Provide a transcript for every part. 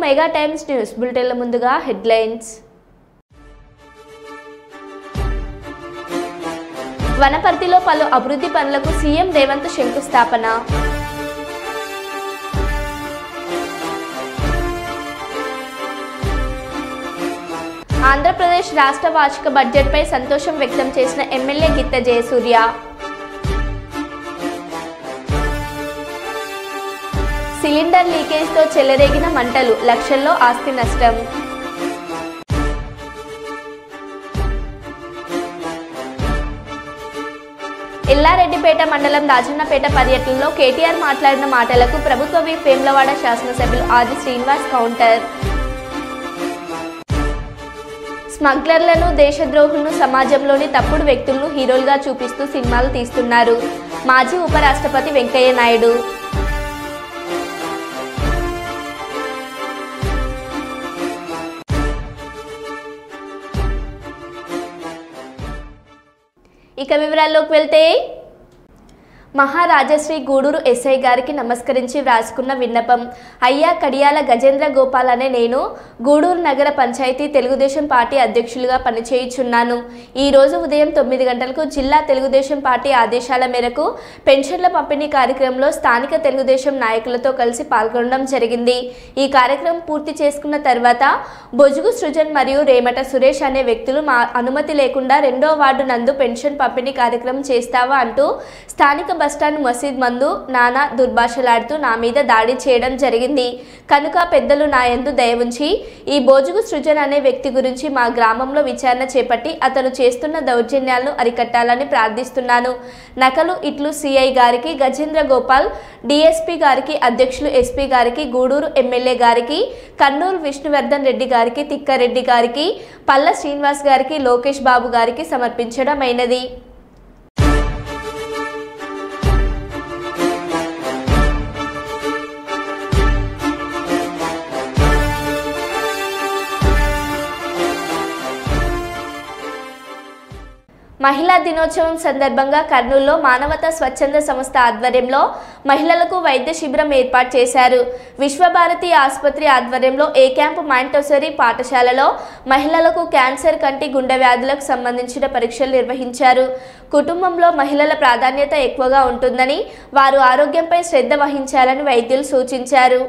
Mega times news బులెటిన్ల ముందుగా headlines. వనపర్తిలో పలు అభివృద్ధి పనులకు సీఎం రేవంత్ శంకుస్థాపన. ఆంధ్రప్రదేశ్ రాష్ట్ర వార్షిక బడ్జెట్పై సంతోషం వ్యక్తం చేసిన ఎమ్మెల్యే గిత్త జయసూర్య. సిలిండర్ లీకేజ్తో చెలరేగిన మంటలు, లక్షల్లో ఆస్తి నష్టం. ఎల్లారెడ్డిపేట మండలం రాజన్నపేట పర్యటనలో కేటీఆర్ మాట్లాడిన మాటలకు ప్రభుత్వ విప్ వేములవాడ శాసనసభ్యులు ఆది శ్రీనివాస్ కౌంటర్. స్మగ్లర్లను, దేశద్రోహులను, సమాజంలోని తప్పుడు వ్యక్తులను హీరోలుగా చూపిస్తూ సినిమాలు తీస్తున్నారు. మాజీ ఉపరాష్ట్రపతి వెంకయ్య నాయుడు. ఇక వివరాల్లోకి వెళ్తే, మహారాజశ్రీ గూడూరు ఎస్ఐ గారికి నమస్కరించి వ్రాసుకున్న విన్నపం. అయ్యా కడియాల గజేంద్ర గోపాల్ అనే నేను గూడూరు నగర పంచాయతీ తెలుగుదేశం పార్టీ అధ్యక్షులుగా పనిచేయుచున్నాను. ఈరోజు ఉదయం 9 గంటలకు జిల్లా తెలుగుదేశం పార్టీ ఆదేశాల మేరకు పెన్షన్ల పంపిణీ కార్యక్రమంలో స్థానిక తెలుగుదేశం నాయకులతో కలిసి పాల్గొనడం జరిగింది. ఈ కార్యక్రమం పూర్తి చేసుకున్న తర్వాత బొజుగు సృజన్ మరియు రేమట సురేష్ అనే వ్యక్తులు మా అనుమతి లేకుండా 2వ వార్డు నందు పెన్షన్ పంపిణీ కార్యక్రమం చేస్తావా అంటూ స్థానిక బస్టాండ్ మసీద్ మందు నానా దుర్భాషలాడుతూ నా మీద దాడి చేయడం జరిగింది. కనుక పెద్దలు నా యందు దయ ఉంచి ఈ బోజుగు సృజన్ అనే వ్యక్తి గురించి మా గ్రామంలో విచారణ చేపట్టి అతను చేస్తున్న దౌర్జన్యాలను అరికట్టాలని ప్రార్థిస్తున్నాను. నకలు ఇట్లు సిఐ గారికి, గజేంద్ర గోపాల్ డిఎస్పీ గారికి, అధ్యక్షులు ఎస్పీ గారికి, గూడూరు ఎమ్మెల్యే గారికి, కర్నూలు విష్ణువర్ధన్ రెడ్డి గారికి, తిక్కారెడ్డి గారికి, పల్ల శ్రీనివాస్ గారికి, లోకేష్ బాబు గారికి సమర్పించడం అయినది. మహిళా దినోత్సవం సందర్భంగా కర్నూలులో మానవతా స్వచ్ఛంద సంస్థ ఆధ్వర్యంలో మహిళలకు వైద్య శిబిరం ఏర్పాటు చేశారు. విశ్వభారతి ఆసుపత్రి ఆధ్వర్యంలో ఏ క్యాంపు మాంటోసరీ పాఠశాలలో మహిళలకు క్యాన్సర్, కంటి, గుండె వ్యాధులకు సంబంధించిన పరీక్షలు నిర్వహించారు. కుటుంబంలో మహిళల ప్రాధాన్యత ఎక్కువగా ఉంటుందని, వారు ఆరోగ్యంపై శ్రద్ధ వహించాలని వైద్యులు సూచించారు.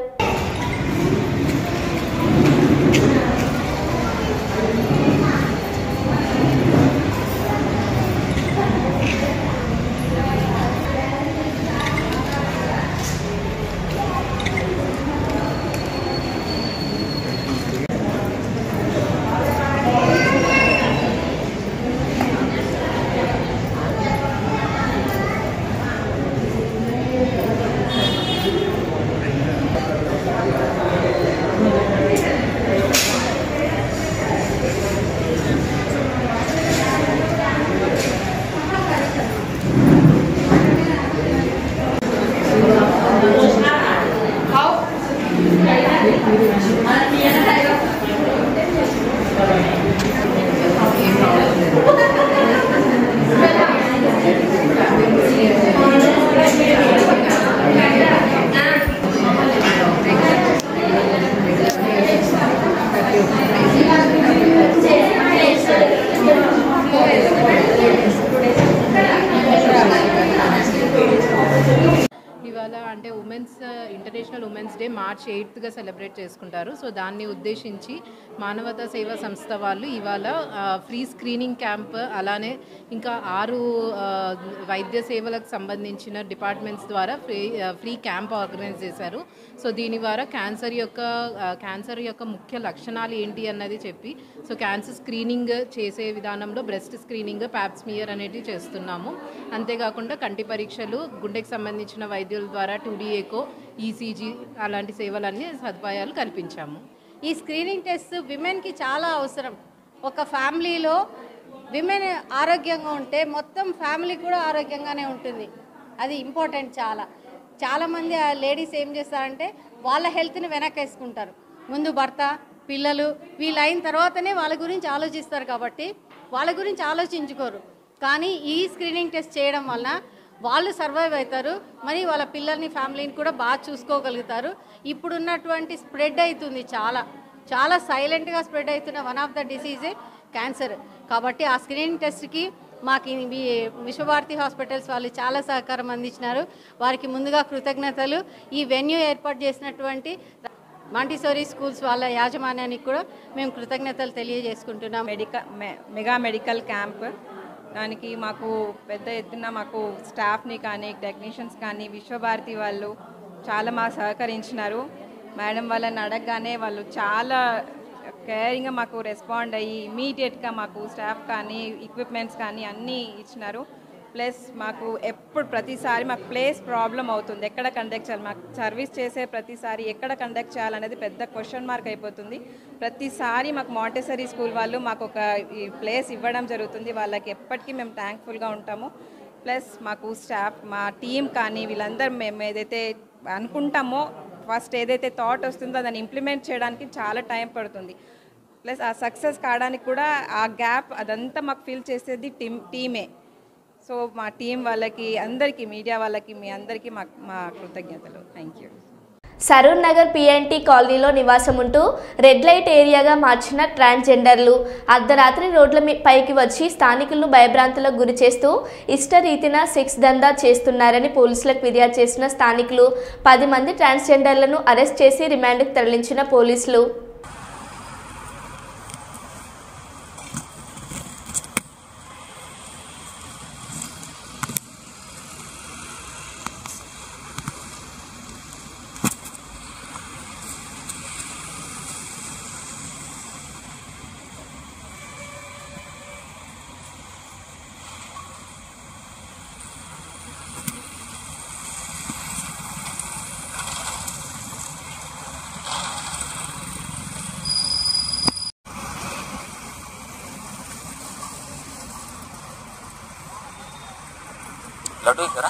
అంటే ఇంటర్నేషనల్ ఉమెన్స్ డే మార్చ్ 8గా సెలబ్రేట్ చేసుకుంటారు. సో దాన్ని ఉద్దేశించి మానవతా సేవా సంస్థ వాళ్ళు ఇవాళ ఫ్రీ స్క్రీనింగ్ క్యాంప్, అలానే ఇంకా 6 వైద్య సేవలకు సంబంధించిన డిపార్ట్మెంట్స్ ద్వారా ఫ్రీ క్యాంప్ ఆర్గనైజ్ చేశారు. సో దీని ద్వారా క్యాన్సర్ యొక్క ముఖ్య లక్షణాలు ఏంటి అన్నది చెప్పి, సో క్యాన్సర్ స్క్రీనింగ్ చేసే విధానంలో బ్రెస్ట్ స్క్రీనింగ్, ప్యాప్ స్మియర్ అనేటివి చేస్తున్నాము. అంతేకాకుండా కంటి పరీక్షలు, గుండెకి సంబంధించిన వైద్యుల ద్వారా 2D ఎకో, ఈసీజీ అలాంటి సేవలన్నీ సదుపాయాలు కల్పించాము. ఈ స్క్రీనింగ్ టెస్ట్ విమెన్కి చాలా అవసరం. ఒక ఫ్యామిలీలో విమెన్ ఆరోగ్యంగా ఉంటే మొత్తం ఫ్యామిలీ కూడా ఆరోగ్యంగానే ఉంటుంది. అది ఇంపార్టెంట్. చాలామంది లేడీస్ ఏం చేస్తారంటే వాళ్ళ హెల్త్ని వెనక్కేసుకుంటారు. ముందు భర్త, పిల్లలు వీళ్ళు అయిన తర్వాతనే వాళ్ళ గురించి ఆలోచిస్తారు. కాబట్టి వాళ్ళ గురించి ఆలోచించుకోరు. కానీ ఈ స్క్రీనింగ్ టెస్ట్ చేయడం వలన వాళ్ళు సర్వైవ్ అవుతారు, మరి వాళ్ళ పిల్లల్ని ఫ్యామిలీని కూడా బాగా చూసుకోగలుగుతారు. ఇప్పుడున్నటువంటి స్ప్రెడ్ అవుతుంది, చాలా సైలెంట్గా స్ప్రెడ్ అవుతున్న వన్ ఆఫ్ ద డిసీజే క్యాన్సర్. కాబట్టి ఆ స్క్రీనింగ్ టెస్ట్కి మాకు విశ్వభారతి హాస్పిటల్స్ వాళ్ళు చాలా సహకారం అందించినారు. వారికి ముందుగా కృతజ్ఞతలు. ఈ వెన్యూ ఏర్పాటు చేసినటువంటి మాంటిసోరీ స్కూల్స్ వాళ్ళ యాజమాన్యానికి కూడా మేము కృతజ్ఞతలు తెలియజేసుకుంటున్నాం. మెగా మెడికల్ క్యాంప్ దానికి మాకు పెద్ద ఎత్తున మాకు స్టాఫ్ని కానీ టెక్నీషియన్స్ కానీ విశ్వభారతి వాళ్ళు చాలా మాకు సహకరించినారు. మేడం వాళ్ళని అడగగానే వాళ్ళు చాలా కేరింగ్గా మాకు రెస్పాండ్ అయ్యి ఇమీడియట్గా మాకు స్టాఫ్ కానీ ఎక్విప్మెంట్స్ కానీ అన్నీ ఇచ్చినారు. ప్లస్ మాకు ఎప్పుడు ప్రతిసారి మాకు ప్లేస్ ప్రాబ్లం అవుతుంది, ఎక్కడ కండక్ట్ చేయాలి, మాకు సర్వీస్ చేసే ప్రతిసారి ఎక్కడ కండక్ట్ చేయాలనేది పెద్ద క్వశ్చన్ మార్క్ అయిపోతుంది. ప్రతిసారి మాకు మాంటెసరీ స్కూల్ వాళ్ళు మాకు ఒక ఈ ప్లేస్ ఇవ్వడం జరుగుతుంది. వాళ్ళకి ఎప్పటికీ మేము థ్యాంక్ఫుల్గా ఉంటాము. ప్లస్ మాకు స్టాఫ్ మా టీం కానీ వీళ్ళందరూ మేము ఏదైతే అనుకుంటామో ఫస్ట్ ఏదైతే థాట్ వస్తుందో దాన్ని ఇంప్లిమెంట్ చేయడానికి చాలా టైం పడుతుంది. ప్లస్ ఆ సక్సెస్ కావడానికి కూడా ఆ గ్యాప్ అదంతా మాకు ఫిల్ చేసేది టీమే. సో మా టీం వాళ్ళకి అందరికీ మీడియా వాళ్ళకి మీ అందరికీ మా కృతజ్ఞతలు. Thank you. Saroor Nagar P&T కాలనీలో నివాసం ఉంటూ రెడ్ లైట్ ఏరియాగా మార్చిన ట్రాన్స్జెండర్లు అర్ధరాత్రి రోడ్ల పైకి వచ్చి స్థానికులను భయభ్రాంతులకు గురి చేస్తూ ఇష్టరీతిన సెక్స్ దందా చేస్తున్నారని పోలీసులకు ఫిర్యాదు చేసిన స్థానికులు 10 మంది ట్రాన్స్జెండర్లను అరెస్ట్ చేసి రిమాండ్కు తరలించిన పోలీసులు. लड्डू जरा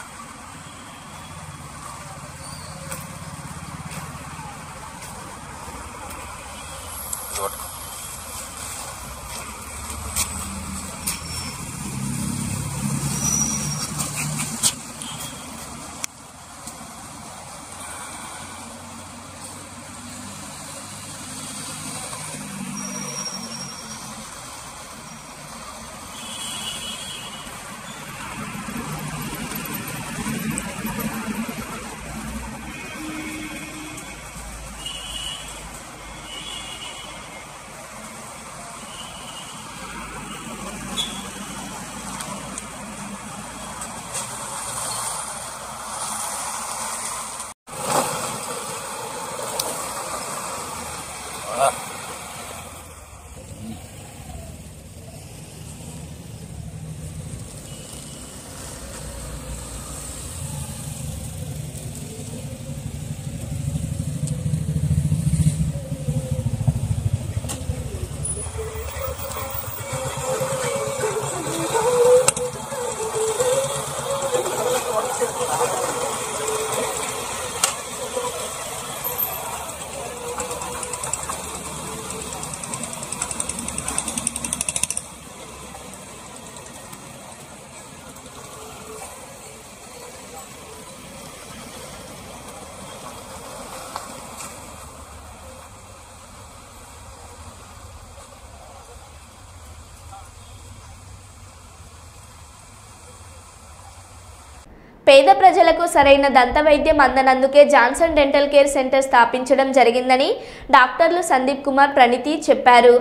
పేద ప్రజలకు సరైన దంతవైద్యం అందనందుకే జాన్సన్ డెంటల్ కేర్ సెంటర్ స్థాపించడం జరిగిందని డాక్టర్లు సందీప్ కుమార్ ప్రణితి చెప్పారు.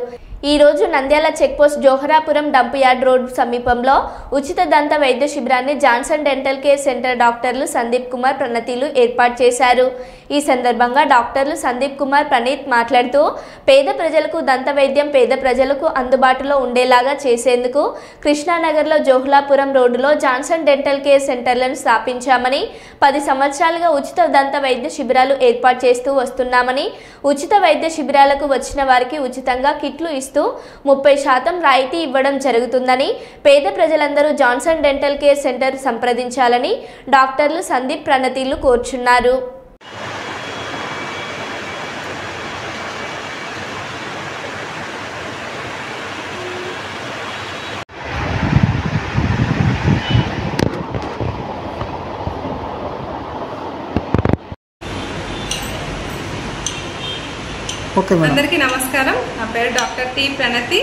ఈ రోజు Nandyal checkpost Joharapuram dump yard road సమీపంలో ఉచిత దంత వైద్య శిబిరాన్ని జాన్సన్ డెంటల్ కేర్ సెంటర్ డాక్టర్లు సందీప్ కుమార్ ప్రణతిలు ఏర్పాటు చేశారు. ఈ సందర్భంగా డాక్టర్లు సందీప్ కుమార్ ప్రణీత్ మాట్లాడుతూ పేద ప్రజలకు దంత వైద్యం పేద ప్రజలకు అందుబాటులో ఉండేలాగా చేసేందుకు కృష్ణానగర్లో జోహలాపురం రోడ్డులో జాన్సన్ డెంటల్ కేర్ సెంటర్లను స్థాపించామని 10 సంవత్సరాలుగా ఉచిత దంత వైద్య శిబిరాలు ఏర్పాటు చేస్తూ వస్తున్నామని ఉచిత వైద్య శిబిరాలకు వచ్చిన వారికి ఉచితంగా కిట్లు 30% రాయితీ ఇవ్వడం జరుగుతుందని పేద ప్రజలందరూ జాన్సన్ డెంటల్ కేర్ సెంటర్ సంప్రదించాలని డాక్టర్లు సందీప్ ప్రణతిలు కోరుచున్నారు. Okay madam. అందరికీ నమస్కారం. నా పేరు డాక్టర్ టి ప్రణతి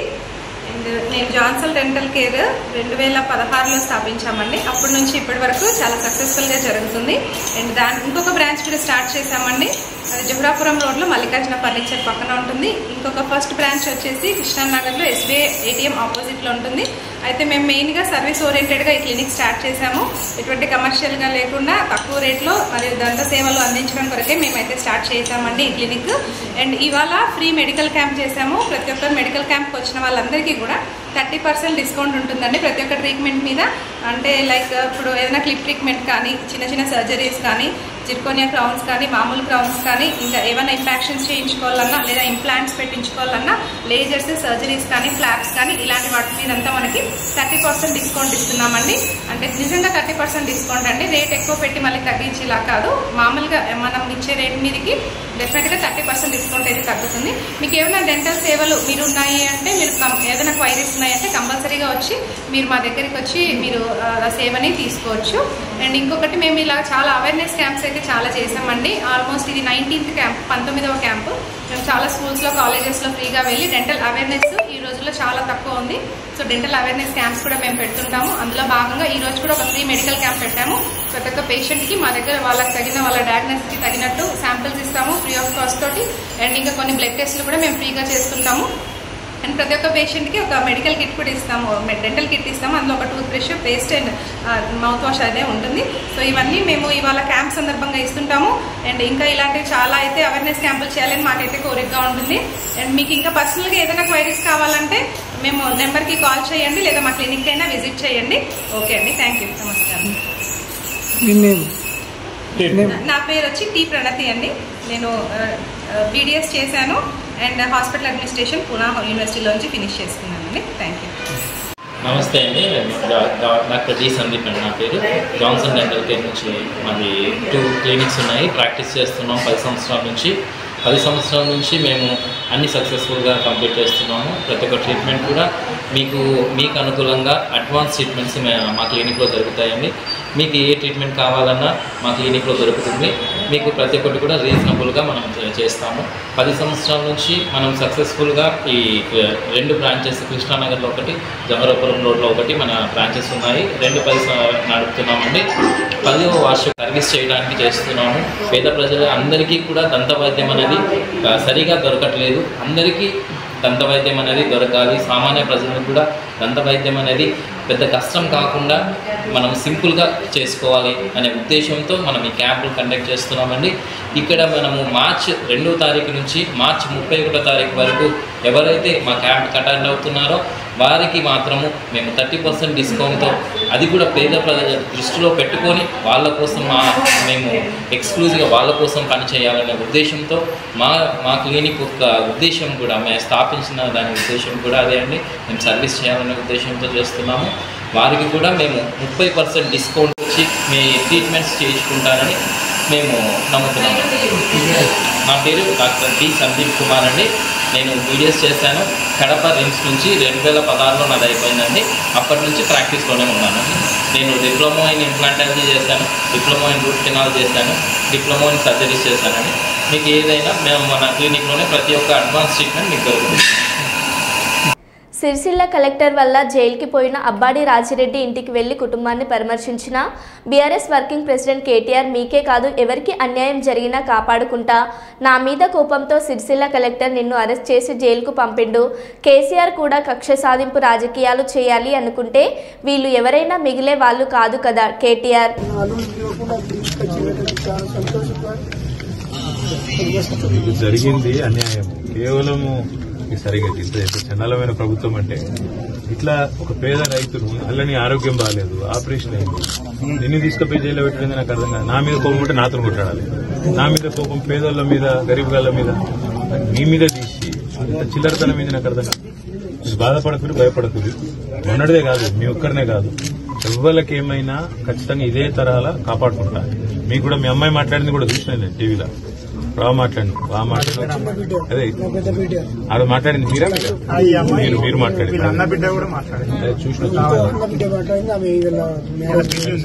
అండ్ నేను జాన్సన్ డెంటల్ కేర్ 2016లో స్థాపించామండి. అప్పటి నుంచి ఇప్పటి వరకు చాలా సక్సెస్ఫుల్గా జరుగుతుంది. అండ్ ఇంకొక బ్రాంచ్ కూడా స్టార్ట్ చేశామండి. అది జహురాపురం రోడ్లో మల్లికార్జున ఫర్నిచర్ పక్కన ఉంటుంది. ఇంకొక ఫస్ట్ బ్రాంచ్ వచ్చేసి కృష్ణానగర్లో SBI ATM ఆపోజిట్లో ఉంటుంది. అయితే మేము మెయిన్గా సర్వీస్ ఓరియంటెడ్గా ఈ క్లినిక్ స్టార్ట్ చేశాము. ఎటువంటి కమర్షియల్గా లేకుండా తక్కువ రేట్లో మరియు దంత సేవలు అందించడం కొరకే మేమైతే స్టార్ట్ చేశామండి ఈ క్లినిక్. అండ్ ఇవాళ ఫ్రీ మెడికల్ క్యాంప్ చేశాము. ప్రతి ఒక్కరు మెడికల్ క్యాంప్కి వచ్చిన వాళ్ళందరికీ కూడా 30% డిస్కౌంట్ ఉంటుందండి ప్రతి ఒక్క ట్రీట్మెంట్ మీద. అంటే లైక్ ఇప్పుడు ఏదైనా క్లిప్ ట్రీట్మెంట్ కానీ, చిన్న చిన్న సర్జరీస్ కానీ, జిర్కోనియా క్రౌన్స్ కానీ, మామూలు క్రౌన్స్ కానీ, ఇంకా ఏమైనా ఇంపాక్షన్స్ చేయించుకోవాలన్నా లేదా ఇంప్లాంట్స్ పెట్టించుకోవాలన్నా, లేజర్స్, సర్జరీస్ కానీ, ఫ్లాప్స్ కానీ ఇలాంటి వాటి మీదంతా మనకి 30% డిస్కౌంట్ ఇస్తున్నామండి. అంటే నిజంగా 30% డిస్కౌంట్ అండి. రేట్ ఎక్కువ పెట్టి మళ్ళీ తగ్గించేలా కాదు. మామూలుగా మనం ఇచ్చే రేట్ మీదకి డెఫినెట్గా 30% డిస్కౌంట్ అయితే తగ్గుతుంది. మీకు ఏమైనా డెంటల్ సేవలు మీరు ఉన్నాయి అంటే, మీరు ఏదైనా క్వైరీస్ ఉన్నాయంటే కంపల్సరీగా వచ్చి మీరు మా దగ్గరికి వచ్చి మీరు సేవని తీసుకోవచ్చు. అండ్ ఇంకొకటి మేము ఇలా చాలా అవేర్నెస్ క్యాంప్స్ అయితే చాలా చేసామండి. ఆల్మోస్ట్ ఇది 19th క్యాంప్, 19వ క్యాంపు. మేము చాలా స్కూల్స్లో, కాలేజెస్లో ఫ్రీగా వెళ్ళి డెంటల్ అవేర్నెస్ ఈ రోజుల్లో చాలా తక్కువ ఉంది. సో డెంటల్ అవేర్నెస్ క్యాంప్స్ కూడా మేము పెడుతుంటాము. అందులో భాగంగా ఈ రోజు కూడా ఒక ఫ్రీ మెడికల్ క్యాంప్ పెట్టాము. ప్రతి ఒక్క పేషెంట్కి మా దగ్గర వాళ్ళకి తగిన వాళ్ళ డయాగ్నోసిస్కి తగినట్టు శాంపిల్స్ ఇస్తాము ఫ్రీ ఆఫ్ కాస్ట్ తోటి. అండ్ ఇంకా కొన్ని బ్లడ్ టెస్ట్లు కూడా మేము ఫ్రీగా చేస్తుంటాము. అండ్ ప్రతి ఒక్క పేషెంట్కి ఒక మెడికల్ కిట్ కూడా ఇస్తాము, డెంటల్ కిట్ ఇస్తాము. అందులో ఒక toothbrush, paste and mouthwash అదే ఉంటుంది. సో ఇవన్నీ మేము ఇవాళ క్యాంప్ సందర్భంగా ఇస్తుంటాము. అండ్ ఇంకా ఇలాంటివి చాలా అయితే అవేర్నెస్ క్యాంపులు చేయాలని మాకైతే కోరికగా ఉంటుంది. అండ్ మీకు ఇంకా పర్సనల్గా ఏదైనా క్వైరీస్ కావాలంటే మేము నెంబర్కి కాల్ చేయండి, లేదా మా క్లినిక్ అయినా విజిట్ చేయండి. ఓకే అండి, థ్యాంక్ యూ, నమస్కారం. నా పేరు వచ్చి టి ప్రణతి అండి. నేను BDS చేశాను అండ్ హాస్పిటల్ అడ్మినిస్ట్రేషన్ పూనా యూనివర్సిటీలోంచి ఫినిష్ చేసుకున్నానండి. Thank you. నమస్తే అండి, డాక్టర్ డి సందీప్ అండి నా పేరు. జాన్సన్ డెంటల్ కేర్ నుంచి మాది 2 క్లినిక్స్ ఉన్నాయి. ప్రాక్టీస్ చేస్తున్నాం 10 సంవత్సరాల నుంచి. 10 సంవత్సరాల నుంచి మేము అన్ని సక్సెస్ఫుల్గా కంప్లీట్ చేస్తున్నాము. ప్రతి ఒక్క ట్రీట్మెంట్ కూడా మీకు అనుకూలంగా అడ్వాన్స్ ట్రీట్మెంట్స్ మా క్లినిక్లో దొరుకుతాయండి. మీకు ఏ ట్రీట్మెంట్ కావాలన్నా మా క్లినిక్లో దొరుకుతుంది. మీకు ప్రతి ఒక్కటి కూడా రీజనబుల్గా మనం చేస్తాము. 10 సంవత్సరాల నుంచి మనం సక్సెస్ఫుల్గా ఈ 2 బ్రాంచెస్, కృష్ణానగర్లో ఒకటి, జహరాపురం రోడ్లో ఒకటి మన బ్రాంచెస్ ఉన్నాయి. 2 నడుపుతున్నామండి. 10వ వార్షిక సర్వీస్ చేయడానికి చేస్తున్నాము. పేద ప్రజలు అందరికీ కూడా దంత వైద్యం అనేది సరిగా దొరకట్లేదు. అందరికీ దంత వైద్యం అనేది దొరకాలి. సామాన్య ప్రజలకు కూడా దంత వైద్యం అనేది పెద్ద కష్టం కాకుండా మనం సింపుల్గా చేసుకోవాలి అనే ఉద్దేశంతో మనం ఈ క్యాంపులు కండక్ట్ చేస్తున్నామండి. ఇక్కడ మనము మార్చి 2వ తారీఖు నుంచి మార్చి 31వ తారీఖు వరకు ఎవరైతే మా క్యాంప్ అటెండ్ అవుతున్నారో వారికి మాత్రము మేము 30% డిస్కౌంట్తో, అది కూడా పేద ప్రజల దృష్టిలో పెట్టుకొని వాళ్ళ కోసం మేము ఎక్స్క్లూజివ్గా వాళ్ళ కోసం పనిచేయాలనే ఉద్దేశంతో మా క్లినిక్ యొక్క ఉద్దేశం కూడా, మేము స్థాపించిన దాని ఉద్దేశం కూడా అదే అండి. మేము సర్వీస్ చేయాలనే ఉద్దేశంతో చేస్తున్నాము. వారికి కూడా మేము 30% డిస్కౌంట్ వచ్చి మీ ట్రీట్మెంట్స్ చేయించుకుంటారని మేము నమ్ముతున్నాము. నా పేరు డాక్టర్ డి సందీప్ కుమార్ అండి. నేను BDS చేశాను. కడప రిమ్స్ నుంచి 2016లో నాది అయిపోయిందండి. అప్పటి నుంచి ప్రాక్టీస్లోనే ఉన్నానండి. నేను డిప్లొమా ఇన్ ఇంప్లాంటాలజీ చేశాను, డిప్లొమా ఇన్ రూట్ కెనాల్ చేశాను, డిప్లొమా ఇన్ సర్జరీస్ చేశానండి. మీకు ఏదైనా మేము మన క్లినిక్లోనే ప్రతి ఒక్క అడ్వాన్స్ ట్రీట్మెంట్ మీకు దొరుకుతుంది. సిరిసిల్ల కలెక్టర్ వల్ల జైలుకి పోయిన అబ్బాడి రాజిరెడ్డి ఇంటికి వెళ్లి కుటుంబాన్ని పరామర్శించిన బీఆర్ఎస్ వర్కింగ్ ప్రెసిడెంట్ కేటీఆర్, మీకే కాదు ఎవరికి అన్యాయం జరిగినా కాపాడుకుంటా, నా మీద కోపంతో సిరిసిల్ల కలెక్టర్ నిన్ను అరెస్ట్ చేసి జైలుకు పంపిండు. కేసీఆర్ కూడా కక్ష సాధింపు రాజకీయాలు చేయాలి అనుకుంటే వీళ్ళు ఎవరైనా మిగిలే వాళ్ళు కాదు కదా కేటీఆర్. జరిగింది అన్యాయం, కేవలము సరిగా చండాలమైన ప్రభుత్వం అంటే ఇట్లా ఒక పేద రైతును అల్లని ఆరోగ్యం బాగాలేదు, ఆపరేషన్ అయింది, నిన్ను తీసుకుపోయి జైల్లో పెట్టింది నాకు అర్థం కాదు. నా మీద కోపం ఉంటే నాతో కొట్టాడాలి. నా మీద కోపం పేదోళ్ళ మీద, గరీబ్ గాళ్ళ మీద, మీ మీద తీసి చిల్లరతనం మీద నాకు అర్థం కాదు. మీరు బాధపడకూడదు, భయపడకూడదు. మొన్నటిదే కాదు, మీ ఒక్కరినే కాదు, ఎవరికి ఏమైనా ఖచ్చితంగా ఇదే తరహాలా కాపాడుకుంటా. మీకు కూడా మీ అమ్మాయి మాట్లాడింది కూడా చూసినాను నేను టీవీలో. బాగా మాట్లాడింది, అదే ఆడ మాట్లాడింది మీరా, మీరు మాట్లాడింది, అదే చూసిన.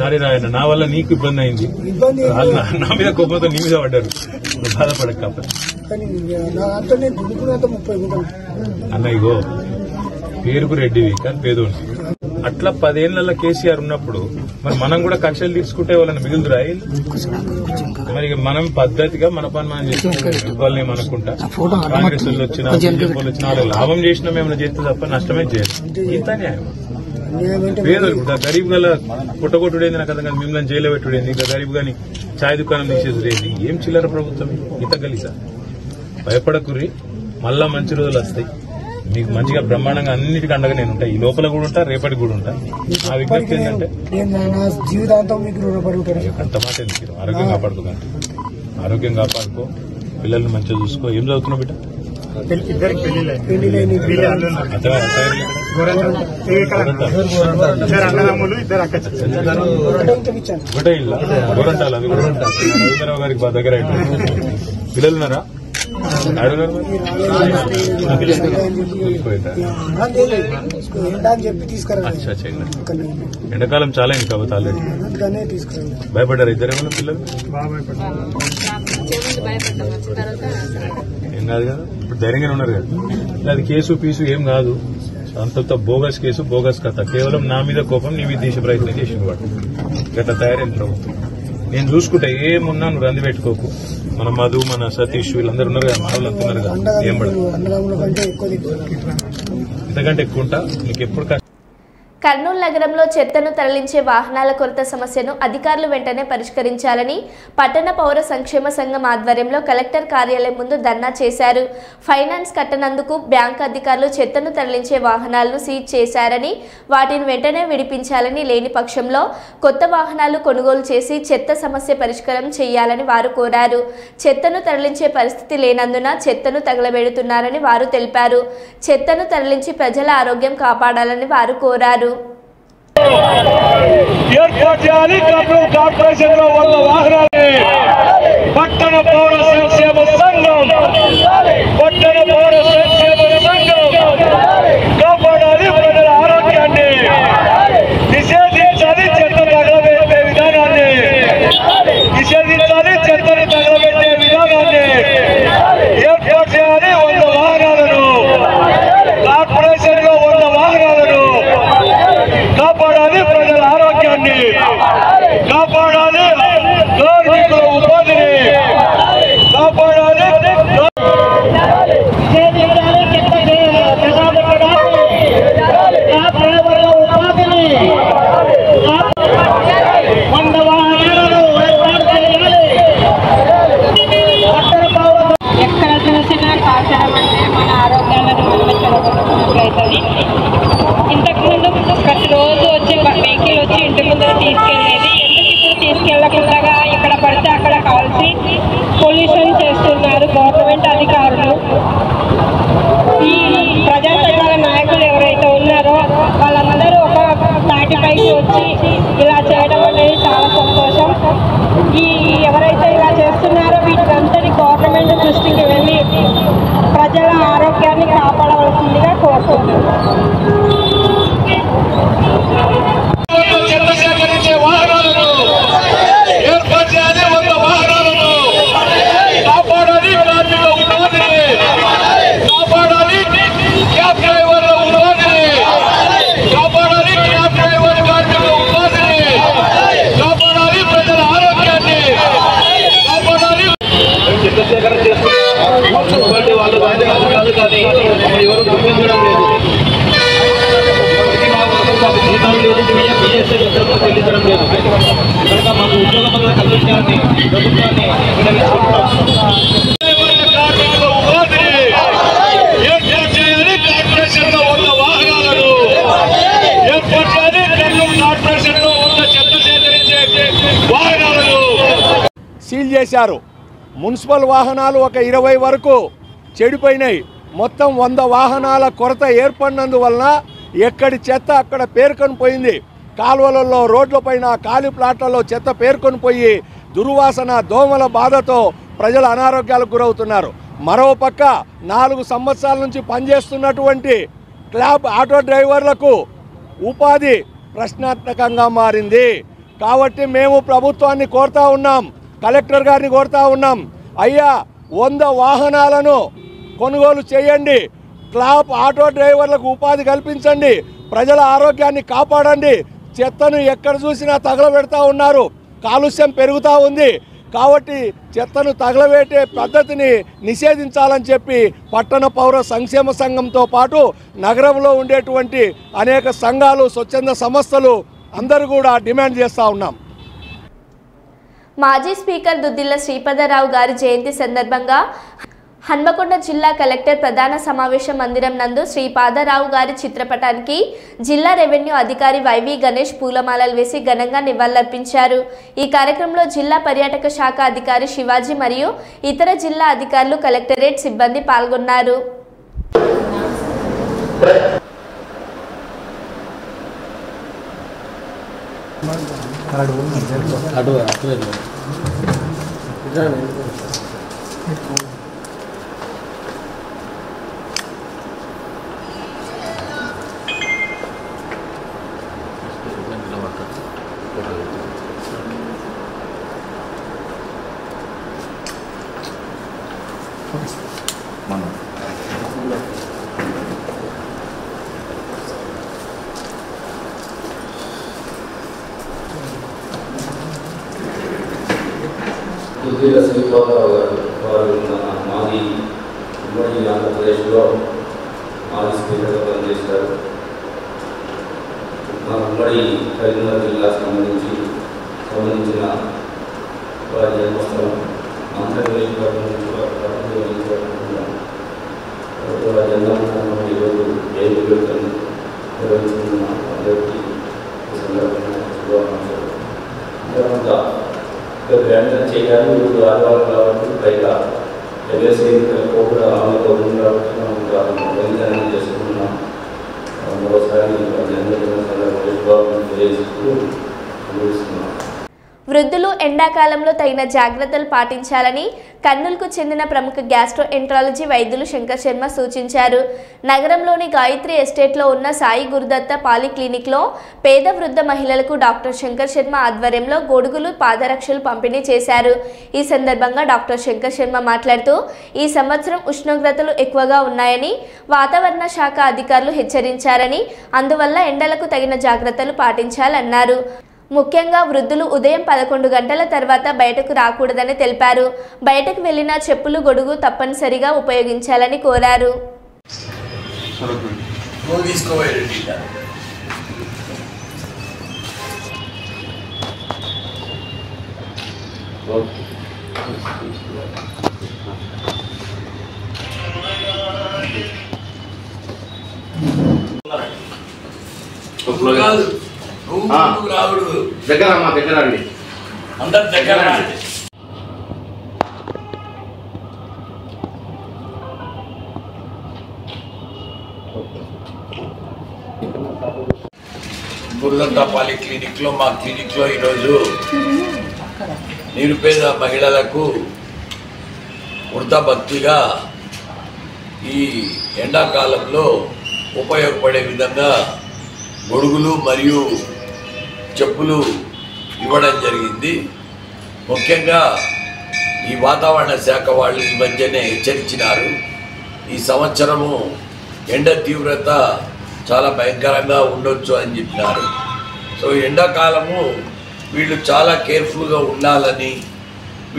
సారీ రాయన్న, నా వల్ల నీకు ఇబ్బంది అయింది, నా మీద కోపంతో నీ మీద పడ్డారు. బాధపడక అన్న ఇగో పేరుకు రెడ్డివి కానీ పేదోని అట్లా 10 ఏళ్ల కేసీఆర్ ఉన్నప్పుడు మరి మనం కూడా కక్షలు తీసుకుంటే వాళ్ళని మిగులుదురా మరి మనం పద్ధతిగా మన పని మనం చేసుకుంటాం ఏమనుకుంటా కాంగ్రెస్ వాళ్ళు వచ్చినా బీజేపీ వాళ్ళు వచ్చినా వాళ్ళకి లాభం చేసినా ఏమైనా చేస్తే తప్ప నష్టమే చేయాలి ఇంత న్యాయం పేదలు గరీబ్ గల పుట్టగొట్టుడేంది నాకు అర్థం కాదు మిమ్మల్ని జైల్లో పెట్టుడేంది ఇంకా గరీబ్ గాని ఛాయ్ దుకాణం తీసేది ఏం చిల్లర ప్రభుత్వం ఇంత గలీసా భయపడకుర్రి మళ్ళా మంచి రోజులు వస్తాయి మీకు మంచిగా బ్రహ్మాండంగా అన్నిటికీ అండగా నేను ఉంటా ఈ లోపల కూడా ఉంటా రేపటి కూడా ఉంటా ఆ విజ్ఞప్తి ఏంటంటే జీవితాంతం మీకు అంత మాట ఎందుకు ఆరోగ్యం కాపాడుకోకండి ఆరోగ్యం కాపాడుకో పిల్లల్ని మంచిగా చూసుకో ఏం చదువుతున్నావు బిడ్డ ఒకటే ఇల్లు గోరంటాలు అవి రవీంద్రరావు గారికి దగ్గర అయిపోయింది పిల్లలున్నారా ఎండాకాలం చాలా అయింది కాబట్టి ఆల్రెడీ భయపడ్డారు ఇద్దరేమన్నా పిల్లలు ఏం కాదు కదా ఇప్పుడు ధైర్యంగానే ఉన్నారు కదా అది కేసు పీసు ఏం కాదు అంత బోగస్ కేసు బోగస్ కథ కేవలం నా మీద కోపం నీ మీద తీసే ప్రయత్నం చేసిన వాడు గట్లా తయారైన ప్రభుత్వం నేను చూసుకుంటా ఏమున్నా నువ్వు రంది పెట్టుకోకు మన మధు మన సతీష్ వీళ్ళందరూ ఉన్నారు కదా వాళ్ళు అంటున్నారు కదా ఏం పడదు ఇంతకంటే ఎక్కువ ఉంటా నీకు ఎప్పుడు కర్నూలు నగరంలో చెత్తను తరలించే వాహనాల కొరత సమస్యను అధికారులు వెంటనే పరిష్కరించాలని పట్టణ పౌర సంక్షేమ సంఘం ఆధ్వర్యంలో కలెక్టర్ కార్యాలయం ముందు ధర్నా చేశారు. ఫైనాన్స్ కట్టనందుకు బ్యాంకు అధికారులు చెత్తను తరలించే వాహనాలను సీజ్ చేశారని వాటిని వెంటనే విడిపించాలని లేని పక్షంలో కొత్త వాహనాలు కొనుగోలు చేసి చెత్త సమస్య పరిష్కారం చేయాలని వారు కోరారు. చెత్తను తరలించే పరిస్థితి లేనందున చెత్తను తగలబెడుతున్నారని వారు తెలిపారు. చెత్తను తరలించి ప్రజల ఆరోగ్యం కాపాడాలని వారు కోరారు. ఏర్పాటు చేయాలి కార్పొరేషన్ లో ఉన్న వాహనాన్ని పట్టణ పౌర సంక్షేమ సంఘం కాపాడాలి ప్రజల ఆరోగ్యాన్ని నిషేధించాలి చెత్త తగలబెట్టే విధానాన్ని చెత్తను తగలబెట్టే విధానాన్ని ఏర్పాటు చేయాలి 100 వాహనాలను కార్పొరేషన్ లో ఉన్న వాహనాలను కాపాడాలి ప్రజల ఆరోగ్యాన్ని కాపాడాలి కార్మికుల ఉపాధిని కాపాడాలి ఎక్కడ చూసినా కాచడం అంటే మన ఆరోగ్యాలను మనమే చెడగొట్టుకున్నట్లయితుంది. ఇంతకుముందు ప్రతిరోజు వచ్చి వెహికల్ వచ్చి ఇంటి ముందర తీసుకెళ్ళేది. ఎందుకు ఇప్పుడు తీసుకెళ్లకుండా ఇక్కడ పడితే అక్కడ కాల్చి పొల్యూషన్ చేస్తున్నారు గవర్నమెంట్ అధికారులు. ఈ ప్రజా సంఘాల నాయకులు ఎవరైతే ఉన్నారో వాళ్ళందరూ ఒక తాటిపైకి వచ్చి ఇలా చేయడం అనేది చాలా సంతోషం. ఎవరైతే ఇలా చేస్తున్నారో వీటికంతటి గవర్నమెంట్ దృష్టికి వెళ్ళి ప్రజల ఆరోగ్యాన్ని కాపాడవలసిందిగా కోరుకుంటున్నాను. ఏర్పాటు చేయాలి 100 వాహనాలను కాపాడాలి కార్మికుల ఉపాధిని కాపాడాలి క్యాబ్ డ్రైవర్ల ఉపాధిని కాపాడాలి క్యాబ్ డ్రైవర్ కార్మికుల ఉపాధిని కాపాడాలి ప్రజల ఆరోగ్యాన్ని కాపాడాలి. చంద్రశేఖర్ చేస్తున్నటువంటి వాళ్ళు కాదు కానీ ఎవరు గుర్తించడం లేదు. జీతాలు లేదు చెల్లించడం లేదు కనుక మాకు ఉద్యోగ పనుల కల్పించాలని ప్రభుత్వాన్ని ఏర్పాటు చేయాలి కార్పొరేషన్ లో ఉన్న వాహనాలను ఏర్పాటు చేయాలి కర్నూలు కార్పొరేషన్ లో ఉన్న చెత్త సేకరించే వాహనాలను సీల్ చేశారు. మున్సిపల్ వాహనాలు ఒక 20 వరకు చెడిపోయినాయి. మొత్తం 100 వాహనాల కొరత ఏర్పడినందువలన ఎక్కడి చెత్త అక్కడ పేరుకొని పోయింది. కాలువలలో రోడ్లపైన ఖాళీ ప్లాట్లలో చెత్త పేరుకొని పోయి దుర్వాసన దోమల బాధతో ప్రజలు అనారోగ్యాలకు గురవుతున్నారు. మరోపక్క 4 సంవత్సరాల నుంచి పనిచేస్తున్నటువంటి క్లాబ్ ఆటో డ్రైవర్లకు ఉపాధి ప్రశ్నార్థకంగా మారింది. కాబట్టి మేము ప్రభుత్వాన్ని కోరుతా ఉన్నాం, కలెక్టర్ గారిని కోరుతా ఉన్నాం, అయ్యా 100 వాహనాలను కొనుగోలు చేయండి. క్లాప్ ఆటో డ్రైవర్లకు ఉపాధి కల్పించండి. ప్రజల ఆరోగ్యాన్ని కాపాడండి. చెత్తను ఎక్కడ చూసినా తగలబెడతా ఉన్నారు. కాలుష్యం పెరుగుతూ ఉంది. కాబట్టి చెత్తను తగలబెట్టే పద్ధతిని నిషేధించాలని చెప్పి పట్టణ పౌర సంక్షేమ సంఘంతో పాటు నగరంలో ఉండేటువంటి అనేక సంఘాలు, స్వచ్ఛంద సంస్థలు అందరూ కూడా డిమాండ్ చేస్తూ ఉన్నాం. మాజీ స్పీకర్ దుద్దిల్ల శ్రీపదరావు గారి జయంతి సందర్భంగా హన్మకొండ జిల్లా కలెక్టర్ ప్రధాన సమావేశ మందిరం నందు శ్రీపాదరావు గారి చిత్రపటానికి జిల్లా రెవెన్యూ అధికారి వైవి గణేష్ పూలమాలలు వేసి ఘనంగా నివాళులర్పించారు. ఈ కార్యక్రమంలో జిల్లా పర్యాటక శాఖ అధికారి శివాజీ మరియు ఇతర జిల్లా అధికారులు, కలెక్టరేట్ సిబ్బంది పాల్గొన్నారు. దుద్దిల్ల శ్రీపాదరావు గారు వారు మాజీ ఉమ్మడి ఆంధ్రప్రదేశ్లో మాజీ స్పీకర్గా పనిచేశారు. మా ఉమ్మడి కరీంనగర్ జిల్లాకు సంబంధించిన వారి జన్మస్థలం ఆంధ్రప్రదేశ్ వారి జన్మస్థానం ఈరోజు జయంతి వేడుకలను నిర్వహించుకున్న అందరికీ ఈ సందర్భంగా శుభాకాంక్షలు. అంతేకాకుండా గ్రాండ్ చేయాలి. ఈరోజు ఆదివారం కాబట్టి పైగా ఎల్ఎస్ఐ కూడా అమలుతో ఉంది కాబట్టి మనం బహిరంగ చేసుకుంటున్నాం. మరోసారి జన్మదిన సందర్భంగా శుభాకాంక్షలు తెలియజేస్తూ ముగిస్తున్నాం. వృద్ధులు ఎండాకాలంలో తగిన జాగ్రత్తలు పాటించాలని కర్నూలుకు చెందిన ప్రముఖ గ్యాస్ట్రోఎంట్రాలజీ వైద్యులు శంకర్ శర్మ సూచించారు. నగరంలోని గాయత్రి ఎస్టేట్లో ఉన్న సాయి గురుదత్త పాలిక్లినిక్లో పేద వృద్ధ మహిళలకు డాక్టర్ శంకర్ శర్మ ఆధ్వర్యంలో గొడుగులు, పాదరక్షలు పంపిణీ చేశారు. ఈ సందర్భంగా డాక్టర్ శంకర్ శర్మ మాట్లాడుతూ ఈ సంవత్సరం ఉష్ణోగ్రతలు ఎక్కువగా ఉన్నాయని వాతావరణ శాఖ అధికారులు హెచ్చరించారని, అందువల్ల ఎండలకు తగిన జాగ్రత్తలు పాటించాలన్నారు. ముఖ్యంగా వృద్ధులు ఉదయం 11 గంటల తర్వాత బయటకు రాకూడదని తెలిపారు. బయటకు వెళ్లిన చెప్పులు, గొడుగు తప్పనిసరిగా ఉపయోగించాలని కోరారు. దగ్గర అండి అందరు దగ్గర గురుదత్త పాలిక్లినిక్లో మా క్లినిక్లో ఈరోజు నిరుపేద మహిళలకు వృద్ధభక్తిగా ఈ ఎండాకాలంలో ఉపయోగపడే విధంగా గొడుగులు మరియు చెప్పులు ఇవ్వడం జరిగింది. ముఖ్యంగా ఈ వాతావరణ శాఖ వాళ్ళు ఈ మధ్యనే హెచ్చరించినారు. ఈ సంవత్సరము ఎండ తీవ్రత చాలా భయంకరంగా ఉండొచ్చు అని చెప్పినారు. సో ఎండాకాలము వీళ్ళు చాలా కేర్ఫుల్గా ఉండాలని,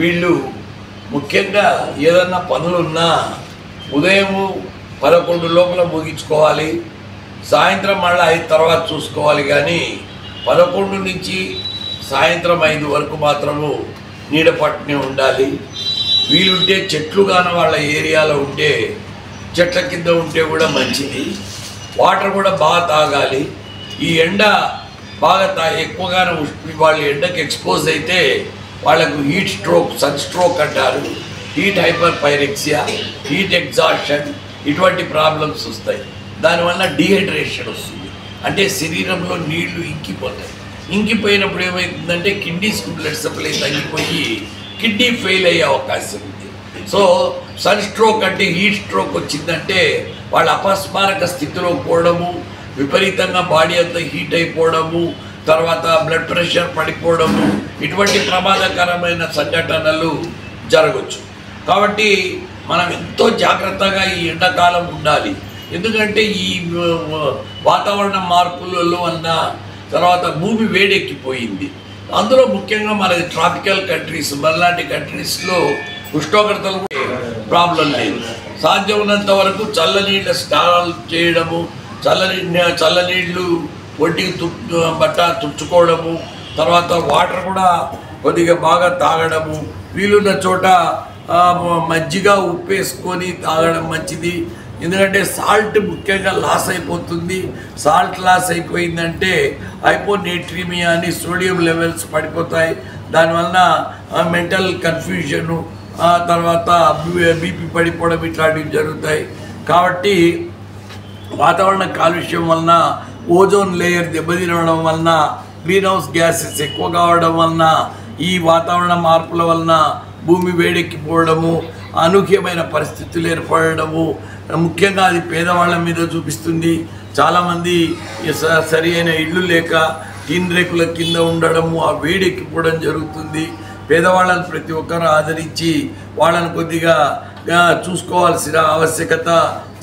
వీళ్ళు ముఖ్యంగా ఏదన్నా పనులున్నా ఉదయము 11 లోపల ముగించుకోవాలి, సాయంత్రం మళ్ళీ 5 తర్వాత చూసుకోవాలి. కానీ 11 నుంచి సాయంత్రం 5 వరకు మాత్రము నీడ పట్టునే ఉండాలి. వీలుంటే చెట్లు కాని వాళ్ళ ఏరియాలో ఉంటే చెట్ల కింద ఉంటే కూడా మంచిది. వాటర్ కూడా బాగా తాగాలి. ఈ ఎండ బాగా ఎక్కువగానే వాళ్ళు ఎండకు ఎక్స్పోజ్ అయితే వాళ్ళకు హీట్ స్ట్రోక్, సన్ స్ట్రోక్ అంటారు, heat hyper pyrexia, heat exhaustion, ఇటువంటి ప్రాబ్లమ్స్ వస్తాయి. దానివల్ల డీహైడ్రేషన్ వస్తుంది, అంటే శరీరంలో నీళ్లు ఇంకిపోతాయి. ఇంకిపోయినప్పుడు ఏమవుతుందంటే కిడ్నీస్కి బ్లడ్ సప్లై తగ్గిపోయి కిడ్నీ ఫెయిల్ అయ్యే అవకాశం ఉంది. సో సన్ స్ట్రోక్ అంటే హీట్ స్ట్రోక్ వచ్చిందంటే వాళ్ళ అపస్మారక స్థితిలో పోవడము, విపరీతంగా బాడీ అంతా హీట్ అయిపోవడము, తర్వాత బ్లడ్ ప్రెషర్ పడిపోవడము, ఇటువంటి ప్రమాదకరమైన సంఘటనలు జరగవచ్చు. కాబట్టి మనం ఎంతో జాగ్రత్తగా ఈ ఎండాకాలం ఉండాలి. ఎందుకంటే ఈ వాతావరణ మార్పులలో వలన తర్వాత భూమి వేడెక్కిపోయింది. అందులో ముఖ్యంగా మనది ట్రాపికల్ కంట్రీస్, మనలాంటి కంట్రీస్లో ఉష్ణోగ్రతలు ప్రాబ్లం లేదు. సాధ్యం ఉన్నంత వరకు చల్లనీళ్ళ స్నానాలు చేయడము, చల్లనీళ్ళు ఒంటికి బట్ట తుడుచుకోవడము, తర్వాత వాటర్ కూడా కొద్దిగా బాగా తాగడము, వీలున్న చోట మజ్జిగ ఉప్పు వేసుకొని తాగడం మంచిది. ఎందుకంటే సాల్ట్ ముఖ్యంగా లాస్ అయిపోతుంది. సాల్ట్ లాస్ అయిపోయిందంటే హైపోనేట్రీమియా అని సోడియం లెవెల్స్ పడిపోతాయి. దానివలన మెంటల్ కన్ఫ్యూజను, తర్వాత బీపీ పడిపోవడం ఇట్లాంటివి జరుగుతాయి. కాబట్టి వాతావరణ కాలుష్యం వలన ఓజోన్ లేయర్ దెబ్బతినడం వలన, గ్రీన్ హౌస్ గ్యాసెస్ ఎక్కువ కావడం వలన, ఈ వాతావరణ మార్పుల వలన భూమి వేడెక్కిపోవడము, అనూహ్యమైన పరిస్థితులు ఏర్పడము, ముఖ్యంగా అది పేదవాళ్ళ మీద చూపిస్తుంది. చాలామంది సరి అయిన ఇళ్ళు లేక టీన్ రేకుల కింద ఉండడము, ఆ వేడెక్కిపోవడం జరుగుతుంది. పేదవాళ్ళని ప్రతి ఒక్కరూ ఆదరించి వాళ్ళని కొద్దిగా చూసుకోవాల్సిన ఆవశ్యకత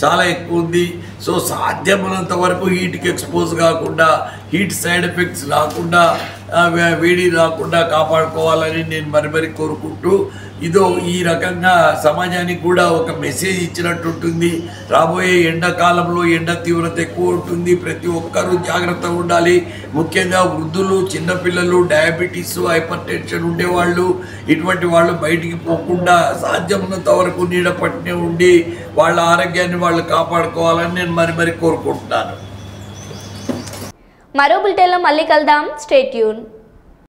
చాలా ఎక్కువ ఉంది. సో సాధ్యమైనంత వరకు హీట్కి ఎక్స్పోజ్ కాకుండా, హీట్ సైడ్ ఎఫెక్ట్స్ రాకుండా, వేడి రాకుండా కాపాడుకోవాలని నేను మరి కోరుకుంటూ, ఇదో ఈ రకంగా సమాజానికి కూడా ఒక మెసేజ్ ఇచ్చినట్టు ఉంటుంది. రాబోయే ఎండాకాలంలో ఎండ తీవ్రత ఎక్కువ ఉంటుంది. ప్రతి ఒక్కరూ జాగ్రత్తగా ఉండాలి. ముఖ్యంగా వృద్ధులు, చిన్నపిల్లలు, డయాబెటీస్, హైపర్ టెన్షన్ ఉండేవాళ్ళు, ఇటువంటి వాళ్ళు బయటికి పోకుండా సాధ్యమైనంత వరకు నీడ పట్టునే ఉండి వాళ్ళ ఆరోగ్యాన్ని వాళ్ళు కాపాడుకోవాలని నేను మరి కోరుకుంటున్నాను. మరో బులెటిన్లో మళ్ళీ కలుద్దాం. Stay tune.